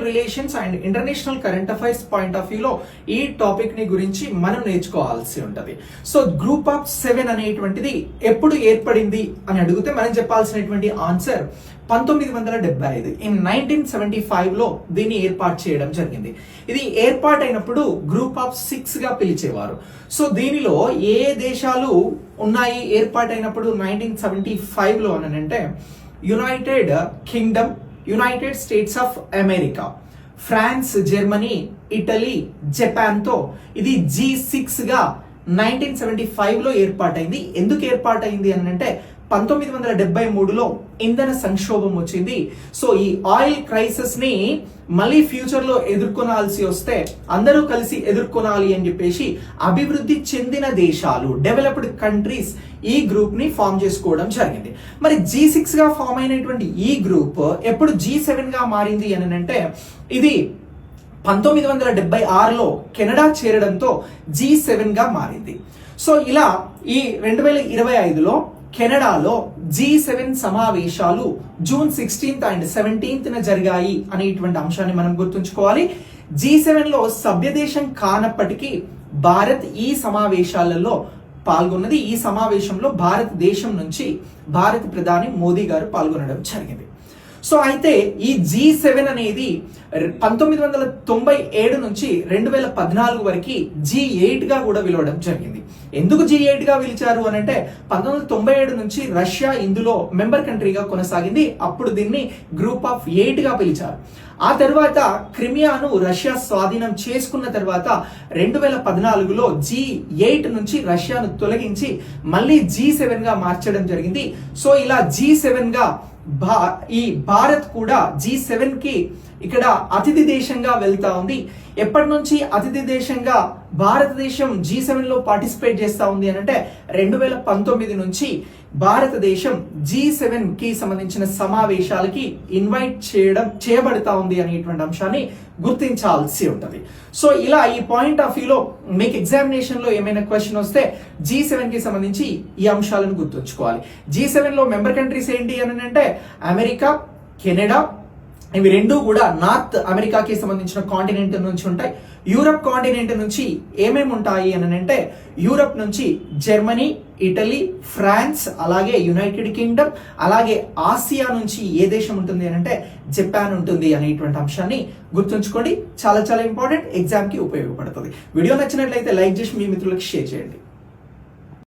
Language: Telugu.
International relations and international current affairs point of వ్యూలో ఈ టాపిక్ ని గురించి మనం నేర్చుకోవాల్సి ఉంటది. సో గ్రూప్ ఆఫ్ 7 అనేటువంటిది ఎప్పుడు ఏర్పడింది అని అడిగితే మనం చెప్పాల్సినటువంటి ఆన్సర్ 1975 ఇన్ 1975 లో దీన్ని ఏర్పాటు చేయడం జరిగింది. ఇది ఏర్పాటైనప్పుడు గ్రూప్ ఆఫ్ 6 గా పిలిచేవారు. సో దీనిలో ఏ దేశాలు ఉన్నాయి ఏర్పాటైనప్పుడు 1975 లో అనంటే United Kingdom, United States of America, France, Germany, Italy, Japan తో ఇది G6 గా 1975 లో ఏర్పాటైంది. ఎందుకు ఏర్పాటైంది అని అంటే 1973లో ఇంధన సంక్షోభం వచ్చింది. సో ఈ ఆయిల్ క్రైసిస్ ని మళ్ళీ ఫ్యూచర్ లో ఎదుర్కొనాల్సి వస్తే అందరూ కలిసి ఎదుర్కొనాలి అని చెప్పేసి అభివృద్ధి చెందిన దేశాలు, డెవలప్డ్ కంట్రీస్ ఈ గ్రూప్ ని ఫామ్ చేసుకోవడం జరిగింది. మరి G6 గా ఫామ్ అయినటువంటి ఈ గ్రూప్ ఎప్పుడు G7 గా మారింది అని అంటే ఇది 1976లో కెనడా చేరడంతో G7 గా మారింది. సో ఇలా ఈ 2025లో కెనడాలో G7 సమావేశాలు జూన్ 16th అండ్ 17th జరిగాయి అనేటువంటి అంశాన్ని మనం గుర్తుంచుకోవాలి. G7 లో సభ్యదేశం కానప్పటికీ భారత్ ఈ సమావేశాలలో పాల్గొన్నది. ఈ సమావేశంలో భారతదేశం నుంచి భారత ప్రధాని మోదీ గారు పాల్గొనడం జరిగింది. సో అయితే ఈ G7 అనేది 1997 నుంచి 2014 వరకు G8 గా కూడా పిలవడం జరిగింది. ఎందుకు G8 గా పిలిచారు అని అంటే 1997 నుంచి రష్యా ఇందులో మెంబర్ కంట్రీగా కొనసాగింది. అప్పుడు దీన్ని గ్రూప్ ఆఫ్ 8 గా పిలిచారు. ఆ తర్వాత క్రిమియాను రష్యా స్వాధీనం చేసుకున్న తర్వాత 2014లో G8 నుంచి రష్యాను తొలగించి మళ్ళీ G7 గా మార్చడం జరిగింది. సో ఇలా G7 గా ఈ భారత్ కూడా G7 కి ఇక్కడ అతిథి దేశంగా వెళ్తా ఉంది. ఎప్పటి నుంచి అతిథి దేశంగా భారతదేశం G7 లో పార్టిసిపేట్ చేస్తా ఉంది అని అంటే 2019 నుంచి భారతదేశం G7 కి సంబంధించిన సమావేశాలకి ఇన్వైట్ చేయబడతా ఉంది అనేటువంటి అంశాన్ని గుర్తించాల్సి ఉంటది. సో ఇలా ఈ పాయింట్ ఆఫ్ వ్యూలో మీకు ఎగ్జామినేషన్ లో ఏమైనా క్వశ్చన్ వస్తే G7 కి సంబంధించి ఈ అంశాలను గుర్తుంచుకోవాలి. G7 లో మెంబర్ కంట్రీస్ ఏంటి అని అంటే అమెరికా, కెనడా, ఇవి రెండు కూడా నార్త్ అమెరికాకి సంబంధించిన కాంటినెంట్ నుంచి ఉంటాయి. యూరప్ కాంటినెంట్ నుంచి ఏమేమి ఉంటాయి అని అంటే యూరప్ నుంచి జర్మనీ, ఇటలీ, ఫ్రాన్స్, అలాగే యునైటెడ్ కింగ్డమ్, అలాగే ఆసియా నుంచి ఏ దేశం ఉంటుంది అని అంటే జపాన్ ఉంటుంది అనేటువంటి అంశాన్ని గుర్తుంచుకోండి. చాలా చాలా ఇంపార్టెంట్, ఎగ్జామ్ కి ఉపయోగపడుతుంది. వీడియో నచ్చినట్లయితే లైక్ చేసి మీ మిత్రులకు షేర్ చేయండి.